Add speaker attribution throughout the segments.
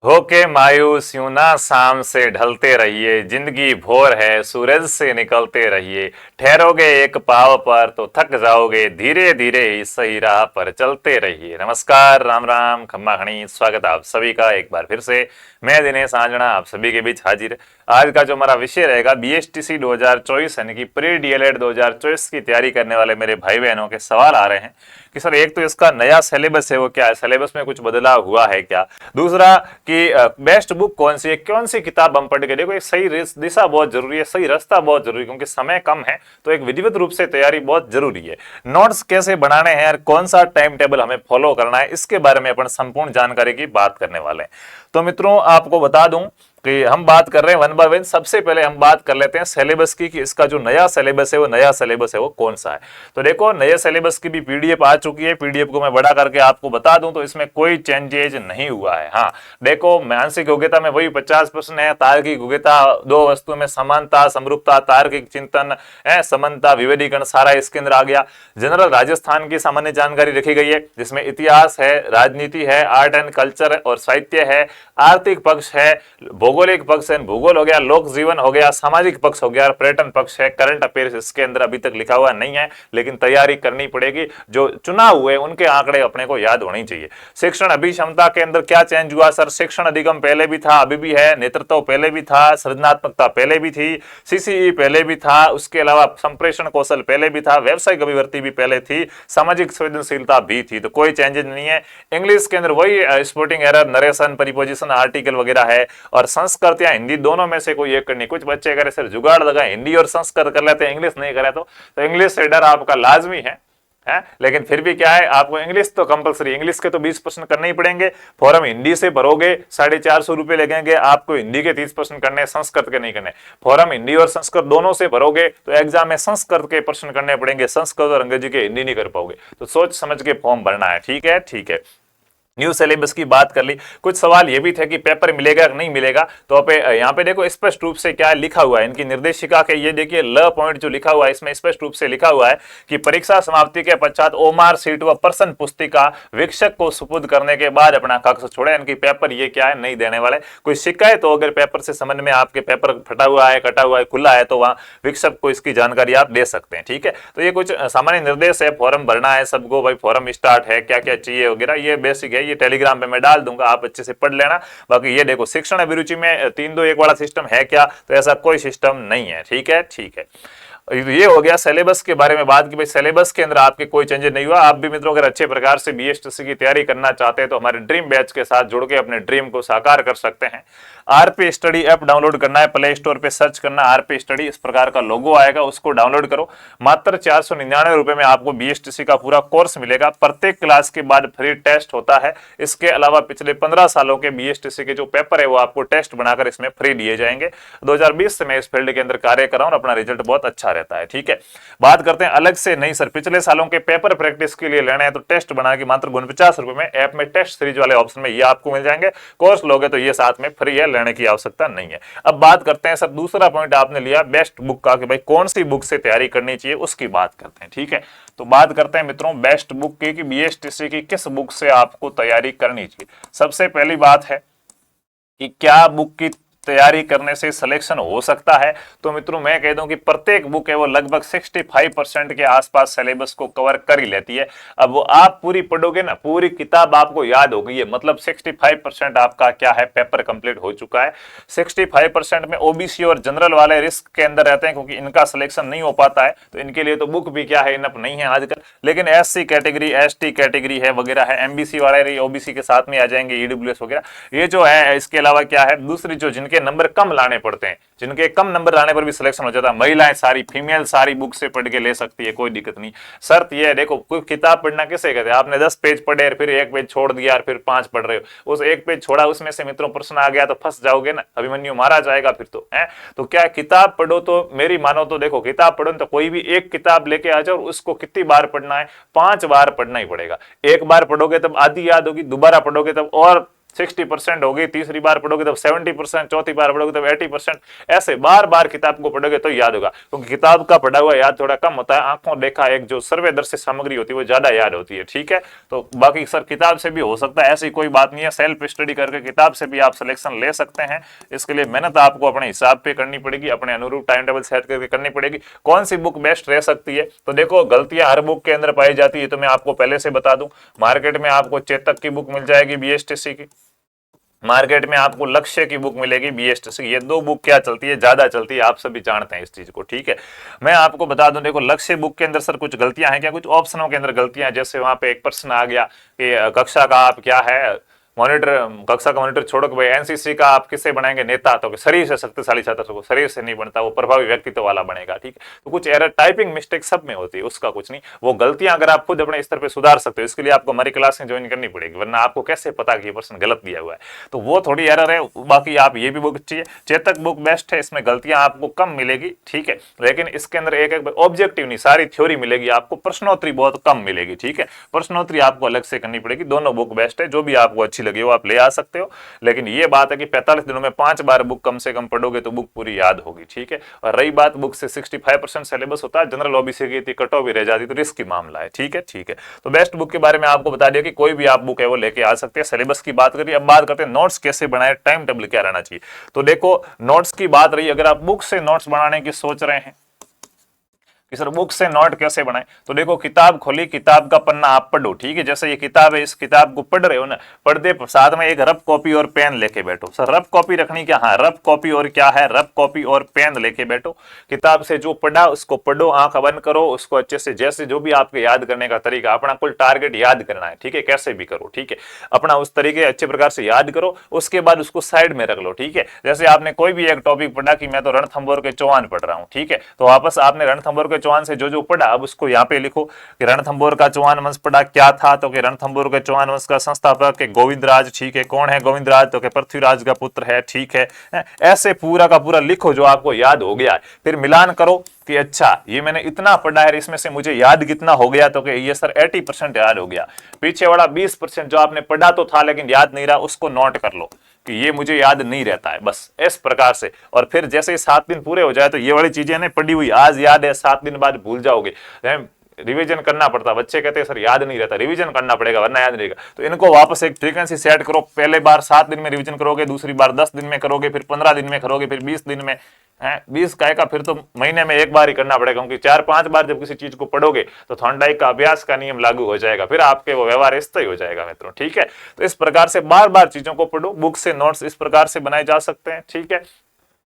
Speaker 1: होके मायूस यूं ना शाम से ढलते रहिए, जिंदगी भोर है सूरज से निकलते रहिए। ठहरोगे एक पाव पर तो थक जाओगे, धीरे धीरे ही सही राह पर चलते रहिए। नमस्कार, राम राम, खम्मा खणी, स्वागत आप सभी का एक बार फिर से। मैं दिनेश आंजना आप सभी के बीच हाजिर। आज का जो हमारा विषय रहेगा बीएसटीसी 2024 यानी कि प्री डीएलएड 2024 की तैयारी करने वाले मेरे भाई बहनों के सवाल आ रहे हैं कि सर एक तो इसका नया सिलेबस है वो क्या है, सिलेबस में कुछ बदलाव हुआ है क्या। दूसरा कि बेस्ट बुक कौन सी किताब हम पढ़ के देखो। एक सही दिशा बहुत जरूरी है, सही रास्ता बहुत जरूरी है, क्योंकि समय कम है तो एक विधिवत रूप से तैयारी बहुत जरूरी है। नोट्स कैसे बनाने हैं और कौन सा टाइम टेबल हमें फॉलो करना है, इसके बारे में अपन संपूर्ण जानकारी की बात करने वाले हैं। तो मित्रों आपको बता दूं कि हम बात कर रहे हैं वन बाय वन। सबसे पहले हम बात कर लेते हैं सिलेबस की कि इसका जो नया सिलेबस है वो कौन सा है। तो देखो नए सिलेबस की भी पीडीएफ आ चुकी है। पीडीएफ को मैं बड़ा करके आपको बता दूं तो इसमें कोई चेंजेज नहीं हुआ है। हाँ देखो, मानसिक योग्यता में वही 50% है। तार्किक योग्यता, दो वस्तुओं में समानता समरूपता, तार्किक चिंतन है, समानता, विभेदीकरण, सारा इसके अंदर आ गया। जनरल राजस्थान की सामान्य जानकारी रखी गई है जिसमें इतिहास है, राजनीति है, आर्ट एंड कल्चर और साहित्य है, आर्थिक पक्ष है, भौगोलिक पक्ष है, भूगोल हो गया, लोक जीवन हो गया, सामाजिक पक्ष हो गया, पर्यटन पक्ष है, करंट अफेयर्स इसके अंदर अभी तक लिखा हुआ नहीं है, लेकिन तैयारी करनी पड़ेगी। जो चुनाव हुए उनके आंकड़े अपने को याद होनी चाहिए। शिक्षण अभिक्षमता के अंदर क्या चेंज हुआ सर? शिक्षण अधिगम पहले भी था, अभी भी है, नेतृत्व पहले भी था, सृजनात्मकता पहले भी थी, सीसीई पहले भी था, उसके अलावा संप्रेषण कौशल पहले भी था, व्यावसायिक अभिवृत्ति भी पहले थी, सामाजिक संवेदनशीलता भी थी। तो कोई चेंजेस नहीं है। इंग्लिश के अंदर वही स्पोर्टिंग एरर, नरेशन, परिपोजिशन, आर्टिकल वगैरह है। और संस्कृत या हिंदी दोनों में से कोई एक करनी। कुछ बच्चे करे सर जुगाड़ लगा हिंदी और संस्कृत कर लेते हैं, इंग्लिश नहीं करे तो इंग्लिश से डर आपका लाजमी है, लेकिन फिर भी क्या है, आपको इंग्लिश तो कंपलसरी, इंग्लिश के तो 20% करने ही पड़ेंगे। फॉर्म हिंदी से भरोगे 450 रुपए लगेंगे आपको, हिंदी के 30% करने, संस्कृत के नहीं करने। फॉर्म हिंदी और संस्कृत दोनों से भरोगे तो एग्जाम में संस्कृत के प्रश्न करने पड़ेंगे, संस्कृत और अंग्रेजी के हिंदी नहीं कर पाओगे। तो सोच समझ के फॉर्म भरना है। ठीक है, ठीक है। न्यू सिलेबस की बात कर ली। कुछ सवाल ये भी थे कि पेपर मिलेगा कि नहीं मिलेगा। तो यहाँ पे देखो स्पष्ट रूप से क्या लिखा हुआ है इनकी निर्देशिका के, ये देखिए ल पॉइंट जो लिखा हुआ है इसमें स्पष्ट रूप से लिखा हुआ है कि परीक्षा समाप्ति के पश्चात ओमार सीट व प्रश्न पुस्तिका वीक्षक को सुपुर्द करने के बाद अपना कक्ष छोड़े। इनकी पेपर ये क्या है, नहीं देने वाले। कोई शिकायत हो अगर पेपर से संबंध में, आपके पेपर फटा हुआ है, कटा हुआ है, खुला है, तो वहां वीक्षक को इसकी जानकारी आप दे सकते हैं। ठीक है, तो ये कुछ सामान्य निर्देश है। फॉर्म भरना है सबको, भाई फॉर्म स्टार्ट है, क्या क्या चाहिए वगैरह, ये बेसिक है। ये टेलीग्राम पे मैं डाल दूंगा, आप अच्छे से पढ़ लेना। बाकी ये देखो शिक्षण अभिरुचि में 3-2-1 वाला सिस्टम है क्या? तो ऐसा कोई सिस्टम नहीं है। ठीक है, ठीक है। ये हो गया सिलेबस के बारे में बात कि भाई सिलेबस के अंदर आपके कोई चेंजेस नहीं हुआ। आप भी मित्रों अगर अच्छे प्रकार से बीएसटीसी की तैयारी करना चाहते हैं तो हमारे ड्रीम बैच के साथ जुड़ के अपने ड्रीम को साकार कर सकते हैं। आरपी स्टडी ऐप डाउनलोड करना है, प्ले स्टोर पे सर्च करना आरपी स्टडी, इस प्रकार का लोगो आएगा, उसको डाउनलोड करो। मात्र 499 रुपए में आपको बीएसटीसी का पूरा कोर्स मिलेगा। प्रत्येक क्लास के बाद फ्री टेस्ट होता है। इसके अलावा पिछले 15 सालों के बीएसटीसी के जो पेपर है वो आपको टेस्ट बनाकर इसमें फ्री दिए जाएंगे। 2020 से मैं इस फील्ड के अंदर कार्य कर रहा हूं और अपना रिजल्ट बहुत अच्छा रहता है। ठीक है, बात करते हैं अलग से। नहीं सर पिछले सालों के पेपर प्रैक्टिस के लिए लेना है तो टेस्ट बना के मात्र 49 रुपए में ऐप में टेस्ट सीरीज वाले ऑप्शन में ये आपको मिल जाएंगे। कोर्स लोगे तो ये साथ में फ्री है, लेने की आवश्यकता नहीं है। अब बात करते हैं सर दूसरा पॉइंट आपने लिया बेस्ट बुक का कि भाई कौन सी बुक से तैयारी करनी चाहिए, उसकी बात करते हैं। ठीक है, तो बात करते हैं मित्रों बेस्ट बुक की कि बीएसटीसी की किस बुक से आपको तैयारी करनी चाहिए। सबसे पहली बात है कि क्या बुक की तैयारी करने से सिलेक्शन हो सकता है। तो मित्रों मैं कह दूं कि प्रत्येक बुक है वो लगभग 65% के आसपास सिलेबस को कवर कर ही लेती है। अब वो आप पूरी पढ़ोगे ना, पूरी किताब आपको याद हो गई है, मतलब 65% आपका क्या है, पेपर कंप्लीट हो चुका है। 65% में ओबीसी और जनरल वाले रिस्क के अंदर रहते हैं क्योंकि इनका सिलेक्शन नहीं हो पाता है, तो इनके लिए तो बुक भी क्या है, इनफ नहीं है आजकल। लेकिन एससी कैटेगरी, एसटी कैटेगरी है वगैरह है, एमबीसी वाले ओबीसी के साथ में आ जाएंगे, ईडब्ल्यूएस वगैरह, ये जो है। इसके अलावा क्या है, दूसरी जो जिनके नंबर कम लाने पड़ते हैं, जिनके कम नंबर लाने पर भी सिलेक्शन हो जाता है, महिलाएं सारी, फीमेल सारी बुक से पढ़ के ले सकती है, कोई दिक्कत नहीं। शर्त ये है, देखो कोई किताब पढ़ना किसे कहते हैं, आपने 10 पेज पढ़े फिर एक पेज छोड़ दिया और फिर 5 पढ़ रहे हो, उस एक पेज छोड़ा उसमें से मित्रों प्रश्न आ गया तो फंस जाओगे ना, अभिमन्यु मारा जाएगा फिर तो है। तो क्या किताब पढ़ो, तो मेरी मानो तो देखो किताब पढ़ो तो कोई भी एक किताब लेके आ जाओ, उसको कितनी बार पढ़ना है, 5 बार पढ़ना ही पड़ेगा। एक बार पढ़ोगे तब आधी याद होगी, दोबारा पढ़ोगे तब और 60% होगी, तीसरी बार पढ़ोगे तब 70%, चौथी बार पढ़ोगे तब 80%। ऐसे बार बार किताब को पढ़ोगे तो याद होगा, क्योंकि किताब का पढ़ा हुआ याद थोड़ा कम होता है, आंखों देखा एक जो सर्वदर्शी सामग्री होती है वो ज्यादा याद होती है। ठीक है, तो बाकी सर किताब से भी हो सकता है, ऐसी कोई बात नहीं है, सेल्फ स्टडी करके किताब से भी आप सिलेक्शन ले सकते हैं। इसके लिए मेहनत आपको अपने हिसाब पे करनी पड़ेगी, अपने अनुरूप टाइम टेबल सेट करके करनी पड़ेगी। कौन सी बुक बेस्ट रह सकती है, तो देखो गलतियां हर बुक के अंदर पाई जाती है, तो मैं आपको पहले से बता दूं, मार्केट में आपको चेतक की बुक मिल जाएगी बीएसटीसी की, मार्केट में आपको लक्ष्य की बुक मिलेगी बीएसटीसी। ये दो बुक क्या चलती है, ज्यादा चलती है, आप सभी जानते हैं इस चीज को। ठीक है, मैं आपको बता दूं, देखो लक्ष्य बुक के अंदर सर कुछ गलतियां हैं क्या, कुछ ऑप्शनों के अंदर गलतियां हैं। जैसे वहां पे एक प्रश्न आ गया कि कक्षा का आप क्या है मॉनिटर, कक्षा का मॉनिटर छोड़ो कि भाई एनसीसी का आप किससे बनाएंगे नेता, तो शरीर से शक्तिशाली छात्र को शरीर से नहीं बनता, वो प्रभावी व्यक्तित्व वाला बनेगा। ठीक है, तो कुछ एरर टाइपिंग मिस्टेक सब में होती है, उसका कुछ नहीं, वो गलतियां अगर आप खुद अपने स्तर पे सुधार सकते हो, इसके लिए आपको हमारी क्लासें ज्वाइन करनी पड़ेगी, वरना आपको कैसे पता कि ये प्रश्न गलत दिया हुआ है, तो वो थोड़ी एरर है। बाकी आप ये भी बुक चाहिए, चेतक बुक बेस्ट है, इसमें गलतियां आपको कम मिलेगी। ठीक है, लेकिन इसके अंदर एक एक ऑब्जेक्टिव नहीं, सारी थ्योरी मिलेगी आपको, प्रश्नोत्तरी बहुत कम मिलेगी। ठीक है, प्रश्नोत्तरी आपको अलग से करनी पड़ेगी। दोनों बुक बेस्ट है, जो भी आपको अच्छी लगी वो आप ले आ सकते हो, लेकिन ये बात है कि 45 दिनों में 5 बार बुक कम से कम पढ़ोगे तो बुक पूरी याद होगी। ठीक है, और रही बात बुक से 65% सिलेबस होता है, जनरल ओबीसी की थी कट ऑफ भी रह जाती तो रिस्क की मामला है। ठीक है, ठीक है, तो बेस्ट बुक के बारे में आपको बता दिया कि कोई भी आप बुक है वो लेके आ सकते हैं। सिलेबस की बात करिए, अब बात करते हैं नोट्स कैसे बनाए, टाइम टेबल क्या रहना चाहिए। तो देखो नोट्स की बात रही, अगर आप बुक से नोट्स बनाने की सोच रहे हैं कि सर बुक से नोट कैसे बनाए, तो देखो किताब खोली, किताब का पन्ना आप पढ़ो। ठीक है, जैसे ये किताब है, इस किताब को पढ़ रहे हो ना, पढ़ते साथ में एक रफ कॉपी और पेन लेके बैठो। सर रफ कॉपी रखनी क्या, हाँ रफ कॉपी और क्या है, रफ कॉपी और पेन लेके बैठो, किताब से जो पढ़ा उसको पढ़ो, आंख बंद करो, उसको अच्छे से, जैसे जो भी आपके याद करने का तरीका, अपना कुल टारगेट याद करना है। ठीक है, कैसे भी करो, ठीक है, अपना उस तरीके अच्छे प्रकार से याद करो, उसके बाद उसको साइड में रख लो। ठीक है, जैसे आपने कोई भी एक टॉपिक पढ़ा कि मैं तो रणथंभौर के चौहान पढ़ रहा हूँ, ठीक है, तो वापस आपने रणथंभौर के चौहान से जो जो पढ़ा अब उसको यहाँ पे लिखो कि रणथंभौर का चौहान वंश पढ़ा क्या था, तो कि रणथंभौर के चौहान वंश का संस्थापक के गोविंदराज। ठीक है, कौन है गोविंदराज, तो कि पृथ्वीराज का पुत्र है। ठीक है, ऐसे पूरा का पूरा लिखो जो आपको याद हो गया है, फिर मिलान करो कि अच्छा ये मैंने इतना पढ़ा है, इसमें से मुझे याद कितना हो गया, तो कि ये सर 80% याद हो गया, पीछे वाला 20% जो आपने पढ़ा तो था लेकिन याद नहीं रहा, उसको नोट कर लो कि ये मुझे याद नहीं रहता है, बस इस प्रकार से। और फिर जैसे ही 7 दिन पूरे हो जाए तो ये वाली चीजें ना पढ़ी हुई आज याद है, 7 दिन बाद भूल जाओगे, रिवीजन करना पड़ता। बच्चे कहते हैं सर याद नहीं रहता, रिवीजन करना पड़ेगा वरना याद नहीं रहेगा, तो इनको वापस एक फ्रीक्वेंसी सेट करो, पहले बार 7 दिन में रिवीजन करोगे, दूसरी बार 10 दिन में करोगे, फिर 15 दिन में करोगे, फिर 20 दिन में, 20 का फिर तो महीने में एक बार ही करना पड़ेगा, क्योंकि 4-5 बार जब किसी चीज को पढ़ोगे तो थॉर्नडाइक का अभ्यास का नियम लागू हो जाएगा, फिर आपके वो व्यवहार स्थायी हो जाएगा मित्रों। ठीक है, तो इस प्रकार से बार बार चीजों को पढ़ो, बुक से नोट्स इस प्रकार से बनाए जा सकते हैं। ठीक है,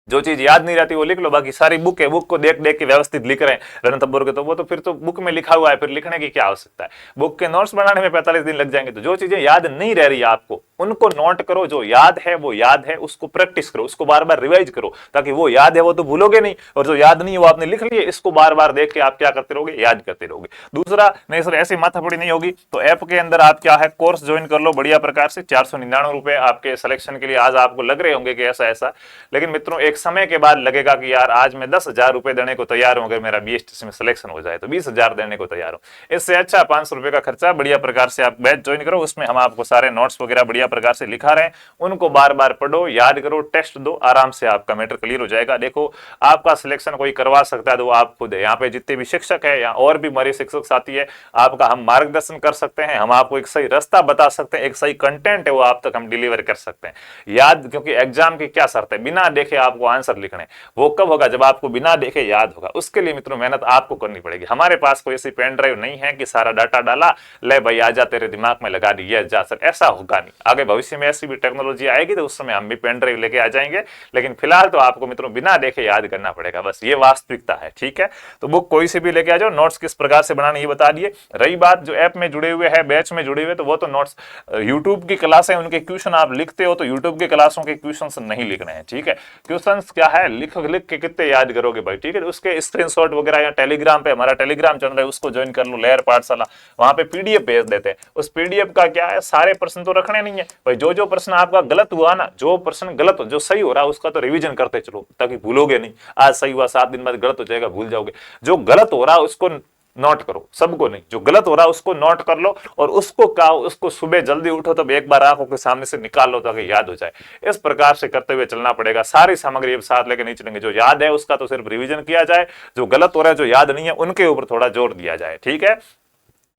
Speaker 1: जो चीज याद नहीं रहती वो लिख लो, बाकी सारी बुक है, बुक को देख देख के व्यवस्थित लिख रहे हैं रणथंभौर के, तो वो तो फिर तो बुक में लिखा हुआ है, फिर लिखने की क्या आवश्यकता है, बुक के नोट्स बनाने में 45 दिन लग जाएंगे। तो जो चीजें याद नहीं रह रही है आपको उनको नोट करो, जो याद है वो याद है, उसको प्रैक्टिस करो, उसको बार बार रिवाइज करो, ताकि वो याद है वो तो भूलोगे नहीं, और जो याद नहीं है वो आपने लिख लिए, इसको बार बार देख के आप क्या करते रहोगे, याद करते रहोगे। दूसरा, नहीं सर ऐसी माथापड़ी नहीं होगी तो ऐप के अंदर आप क्या है कोर्स ज्वाइन कर लो बढ़िया प्रकार से, 499 रुपए आपके सिलेक्शन के लिए आज आपको लग रहे होंगे कि ऐसा ऐसा, लेकिन मित्रों एक समय के बाद लगेगा कि यार आज मैं 10,000 रुपए देने को तैयार हूं, अगर मेरा बीएसटीसी में सिलेक्शन हो जाए तो 20,000 देने को तैयार हूं, इससे अच्छा 500 रुपए का खर्चा, बढ़िया प्रकार से आप बैच ज्वाइन करो, उसमें हम आपको सारे नोट्स वगैरह बढ़िया प्रकार से लिखा रहे हैं, उनको बार बार पढ़ो, याद करो, टेस्ट दो, आराम से आपका मैटर क्लियर हो जाएगा। देखो आपका सिलेक्शन कोई करवा सकता है तो आप खुद है, यहाँ पे जितने भी शिक्षक है या और भी हमारे शिक्षक साथी है, आपका हम मार्गदर्शन कर सकते हैं, हम आपको एक सही रास्ता बता सकते हैं, एक सही कंटेंट है वो आप तक हम डिलीवर कर सकते हैं। याद, क्योंकि एग्जाम की क्या शर्त है, बिना देखे आपको आंसर लिखने, वो कब होगा जब आपको बिना देखे याद होगा, उसके लिए मित्रों मेहनत आपको करनी पड़ेगी। हमारे पास कोई ऐसी पेन ड्राइव नहीं है कि सारा डाटा डाला, ले भाई आजा तेरे दिमाग में लगा दी जा सर, ऐसा होगा नहीं। आगे भविष्य में ऐसी भी टेक्नोलॉजी आएगी तो उस समय हम भी पेन ड्राइव लेके आ जाएंगे, लेकिन फिलहाल तो आपको मित्रों बिना देखे याद करना पड़ेगा, बस ये वास्तविकता है। ठीक है, तो बुक कोई से भी लेके आ जाओ, नोट्स किस प्रकार से बनाने ये बता दिए। रही बात जो ऐप में जुड़े हुए हैं, बैच में जुड़े हुए, तो वो तो नोट्स यूट्यूब की क्लास है, उनके क्वेश्चन आप लिखते हो तो यूट्यूब की क्लासों के क्वेश्चन नहीं लिखने हैं। ठीक है, क्वेश्चन क्या है, लिख के कितने याद करोगे भाई। ठीक है, उसके स्क्रीनशॉट वगैरह या टेलीग्राम पे, हमारा टेलीग्राम चैनल है उसको ज्वाइन कर लो, लेयर पाठशाला, वहां पे पीडीएफ भेज देते हैं। उस पीडीएफ का क्या है, सारे प्रश्न तो रखने नहीं है भाई, जो जो प्रश्न आपका गलत हुआ ना, जो प्रश्न गलत हो, जो सही हो रहा है उसका तो रिवीजन करते चलो, ताकि भूलोगे नहीं। आज सही हुआ 7 दिन बाद गलत हो जाएगा, भूल जाओगे। जो गलत हो रहा है उसको नोट करो, सबको नहीं, जो गलत हो रहा है उसको नोट कर लो और उसको सुबह जल्दी उठो तब एक बार आंखों के सामने से निकाल लो ताकि याद हो जाए। इस प्रकार से करते हुए चलना पड़ेगा। सारी सामग्री साथ लेके नहीं चलेंगे, जो याद है उसका तो सिर्फ रिवीजन किया जाए, जो गलत हो रहा है, जो याद नहीं है, उनके ऊपर थोड़ा जोर दिया जाए। ठीक है,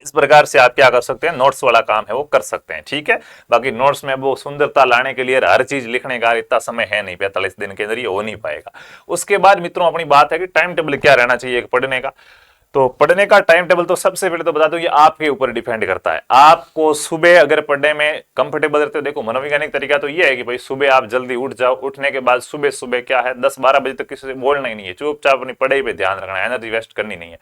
Speaker 1: इस प्रकार से आप क्या कर सकते हैं, नोट्स वाला काम है वो कर सकते हैं। ठीक है, बाकी नोट्स में वो सुंदरता लाने के लिए हर चीज लिखने का इतना समय है नहीं, 45 दिन के अंदर ये हो नहीं पाएगा। उसके बाद मित्रों अपनी बात है कि टाइम टेबल क्या रहना चाहिए पढ़ने का। तो पढ़ने का टाइम टेबल तो सबसे पहले तो बता दूं, ये आपके ऊपर डिपेंड करता है। आपको सुबह अगर पढ़ने में कंफर्टेबल रहते हो, देखो मनोवैज्ञानिक तरीका तो ये है कि भाई सुबह आप जल्दी उठ जाओ, उठने के बाद सुबह सुबह क्या है 10-12 बजे तक किसी से बोलना ही नहीं है, चुपचाप अपनी पढ़ाई पे ध्यान रखना है, एनर्जी वेस्ट करनी नहीं है।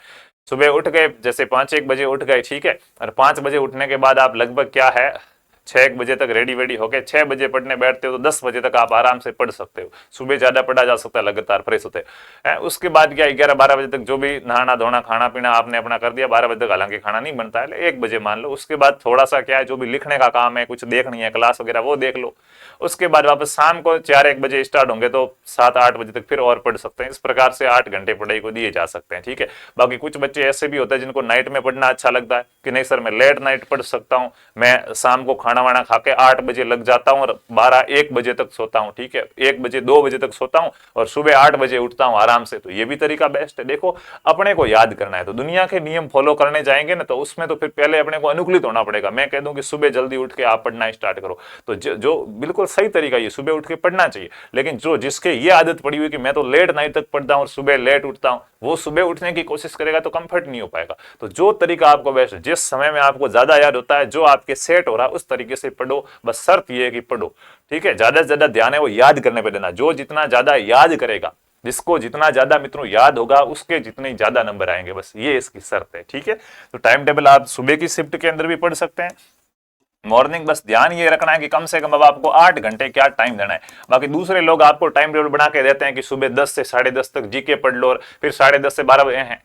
Speaker 1: सुबह उठ गए, जैसे 5-1 बजे उठ गए, ठीक है, और 5 बजे उठने के बाद आप लगभग क्या है 6-1 बजे तक रेडी वेडी होके 6 बजे पढ़ने बैठते हो तो 10 बजे तक आप आराम से पढ़ सकते हो। सुबह ज्यादा पढ़ा जा सकता है, लगातार फ्रेश होते हैं। उसके बाद क्या 11-12 बजे तक जो भी नहाना धोना खाना पीना आपने अपना कर दिया, 12 बजे तक हालांकि खाना नहीं बनता है, 1 बजे मान लो। उसके बाद थोड़ा सा क्या है जो भी लिखने का काम है, कुछ देखनी है क्लास वगैरह, वो देख लो। उसके बाद वापस शाम को 4-1 बजे स्टार्ट होंगे तो 7-8 बजे तक फिर और पढ़ सकते हैं। इस प्रकार से 8 घंटे पढ़ाई को दिए जा सकते हैं। ठीक है, बाकी कुछ बच्चे ऐसे भी होते हैं जिनको नाइट में पढ़ना अच्छा लगता है कि नहीं सर मैं लेट नाइट पढ़ सकता हूँ, मैं शाम को खाना वाना खा के 8 बजे लग जाता हूँ और 12-1 बजे तक सोता हूँ। ठीक है, 1 बजे 2 बजे तक सोता हूँ और सुबह 8 बजे उठता हूँ आराम से, तो ये भी तरीका बेस्ट है। देखो अपने को याद करना है तो दुनिया के नियम फॉलो करने जाएंगे ना तो उसमें तो फिर पहले अपने को अनुकूलित होना पड़ेगा। मैं कह दूं कि सुबह जल्दी उठ के आप पढ़ना स्टार्ट करो, तो जो बिल्कुल सही तरीका ये सुबह उठ के पढ़ना चाहिए। लेकिन जो जिसके ये आदत पड़ी हुई कि मैं तो लेट नाइट तक पढ़ता हूँ और सुबह लेट उठता हूँ, वो सुबह उठने की कोशिश करेगा तो कंफर्ट नहीं हो पाएगा। तो जो तरीका आपको बेस्ट, जिस समय में आपको ज्यादा याद होता है, जो आपके सेट हो रहा है उस तरीके से पढ़ो। बस शर्त ये है कि पढ़ो। ठीक है, ज्यादा से ज्यादा ध्यान है वो याद करने पे देना। जो जितना ज्यादा याद करेगा, जिसको जितना ज्यादा मित्रों याद होगा उसके जितने ज्यादा नंबर आएंगे, बस ये इसकी शर्त है। ठीक है, तो टाइम टेबल आप सुबह की शिफ्ट के अंदर भी पढ़ सकते हैं, मॉर्निंग। बस ध्यान ये रखना है कि कम से कम अब आपको 8 घंटे क्या टाइम देना है। बाकी दूसरे लोग आपको टाइम टेबल बना के देते हैं कि सुबह 10 से 10:30 तक जीके पढ़ लो और फिर 10:30 से 12 बजे हैं,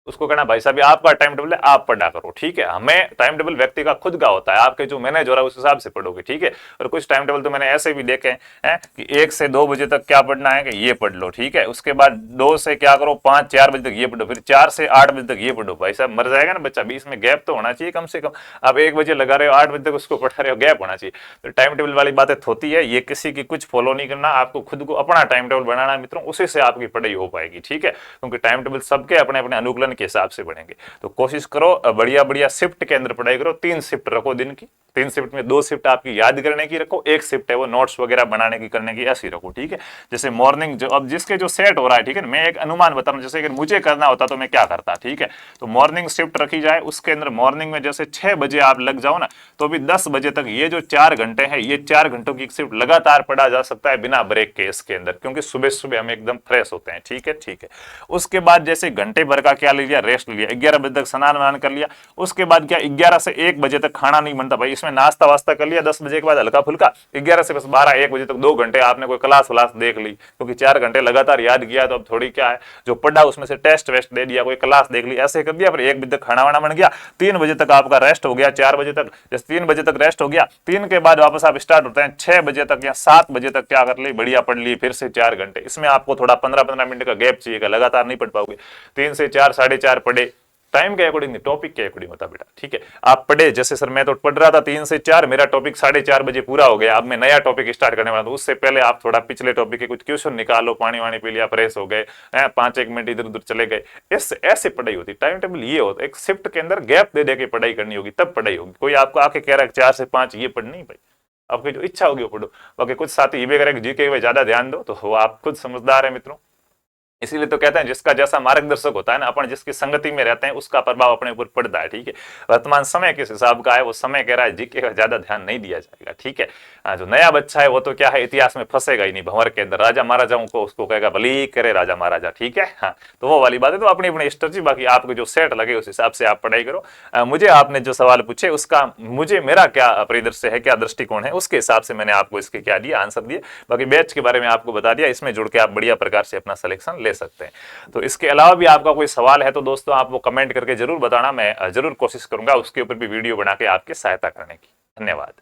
Speaker 1: उसको कहना भाई साहब आपका टाइम टेबल है आप पढ़ा करो। ठीक है, हमें टाइम टेबल व्यक्ति का खुद का होता है, आपके जो मैनेज हो रहा है उस हिसाब से पढ़ोगे। ठीक है, और कुछ टाइम टेबल तो मैंने ऐसे भी देखे हैं कि 1 से 2 बजे तक क्या पढ़ना है कि ये पढ़ लो। ठीक है, उसके बाद 2 से क्या करो 5-4 बजे तक ये पढ़ो, फिर 4 से 8 बजे तक ये पढ़ो। भाई साहब मर जाएगा ना बच्चा, बीच में गैप तो होना चाहिए कम से कम। आप 1 बजे लगा रहे हो 8 बजे तक उसको पढ़ा रहे हो, गैप होना चाहिए। तो टाइम टेबल वाली बातें होती है, ये किसी की कुछ फॉलो नहीं करना, आपको खुद को अपना टाइम टेबल बनाना है मित्रों, उसी से आपकी पढ़ाई हो पाएगी। ठीक है, क्योंकि टाइम टेबल सबके अपने अपने अनुकूलन के हिसाब से बनेंगे। तो कोशिश करो बढ़िया बढ़िया शिफ्ट के अंदर पढ़ाई करो। 3 शिफ्ट रखो दिन की, 3 शिफ्ट में 2 शिफ्ट आपकी याद करने की रखो, 1 शिफ्ट है वो नोट्स वगैरह बनाने की करने की, ऐसी रखो। ठीक है, जैसे मॉर्निंग जो अब जिसके जो सेट हो रहा है, ठीक है, मैं एक अनुमान बता रहा हूं, जैसे अगर मुझे करना होता तो मैं क्या करता। ठीक है, तो मॉर्निंग शिफ्ट रखी जाए, उसके अंदर मॉर्निंग में जैसे 6 बजे आप लग जाओ ना तो भी 10 बजे तक ये जो 4 घंटे है, ये 4 घंटों की शिफ्ट लगातार पढ़ा जा सकता है बिना ब्रेक के इसके अंदर, क्योंकि सुबह सुबह हम एकदम फ्रेश होते हैं। ठीक है, ठीक है, उसके बाद जैसे घंटे भर का क्या ले लिया, रेस्ट लिया, 11 बजे तक स्नान वान कर लिया। उसके बाद क्या 11 से 1 बजे तक खाना नहीं बनता भाई, इसमें नाश्ता वास्ता कर लिया, 10 बजे के बाद हल्का फुल्का, 11 से बस 12-1 बजे तक 2 घंटे आपने कोई क्लास व्लास देख ली, क्योंकि 4 घंटे लगातार याद किया तो अब थोड़ी क्या है जो पढ़ा उसमें से टेस्ट वेस्ट दे दिया, कोई क्लास देख ली, ऐसे कर दिया। फिर 1 बजे तक खाना वाना बन गया, 3 बजे तक आपका रेस्ट हो गया, 4 बजे तक, जैसे 3 बजे तक रेस्ट हो गया, 3 के बाद वापस आप स्टार्ट होते हैं 6 बजे तक या 7 बजे तक क्या कर ली, बढ़िया पढ़ ली, फिर से 4 घंटे। इसमें आपको थोड़ा 15-15 मिनट का गैप चाहिए, लगातार नहीं पढ़ पाओगे। 3 से 4, 4:30 पढ़े, टाइम के अकॉर्डिंग नहीं, टॉपिक के अकॉर्डिंग होता बेटा। ठीक है, आप पढ़े, जैसे सर मैं तो पढ़ रहा था 3 से 4, मेरा टॉपिक 4:30 बजे पूरा हो गया, अब मैं नया टॉपिक स्टार्ट करने वाला हूं, उससे पहले आप थोड़ा पिछले टॉपिक के कुछ क्वेश्चन निकालो, पानी वानी पी लिया, फ्रेश हो गए, 5-1 मिनट इधर उधर चले गए, ऐसे पढ़ाई होती। टाइम टेबल ये होता है, एक शिफ्ट के अंदर गैप दे दे के पढ़ाई करनी होगी, तब पढ़ाई होगी। कोई आपको आके कह रहा है 4 से 5 ये पढ़ नहीं भाई, आपकी जो इच्छा होगी वो पढ़ो। बाकी कुछ साथी ये भी कह रहे हैं जीके में ज्यादा ध्यान दो, तो वो आप खुद समझदार है मित्रों। इसीलिए तो कहते हैं जिसका जैसा मार्गदर्शक होता है ना, अपन जिसकी संगति में रहते हैं उसका प्रभाव अपने ऊपर पड़ता है। ठीक है, वर्तमान समय किस हिसाब का है, वो समय कह रहा है जीके का ज्यादा ध्यान नहीं दिया जाएगा। ठीक है, जो नया बच्चा है वो तो क्या है इतिहास में फंसेगा ही नहीं, भंवर के अंदर राजा महाराजाओं को उसको कहेगा भली करे राजा महाराजा। ठीक है, हाँ, तो वो वाली बात है। तो अपनी अपनी स्ट्रेटजी, बाकी आपको जो सेट लगे उस हिसाब से आप पढ़ाई करो। मुझे आपने जो सवाल पूछे उसका मेरा क्या परिदृश्य है, क्या दृष्टिकोण है, उसके हिसाब से मैंने आपको इसके क्या दिया आंसर दिए। बाकी बैच के बारे में आपको बता दिया, इसमें जुड़ के आप बढ़िया प्रकार से अपना सिलेक्शन ले सकते हैं। तो इसके अलावा भी आपका कोई सवाल है तो दोस्तों आप वो कमेंट करके जरूर बताना, मैं जरूर कोशिश करूंगा उसके ऊपर भी वीडियो बना के आपकी सहायता करने की। धन्यवाद।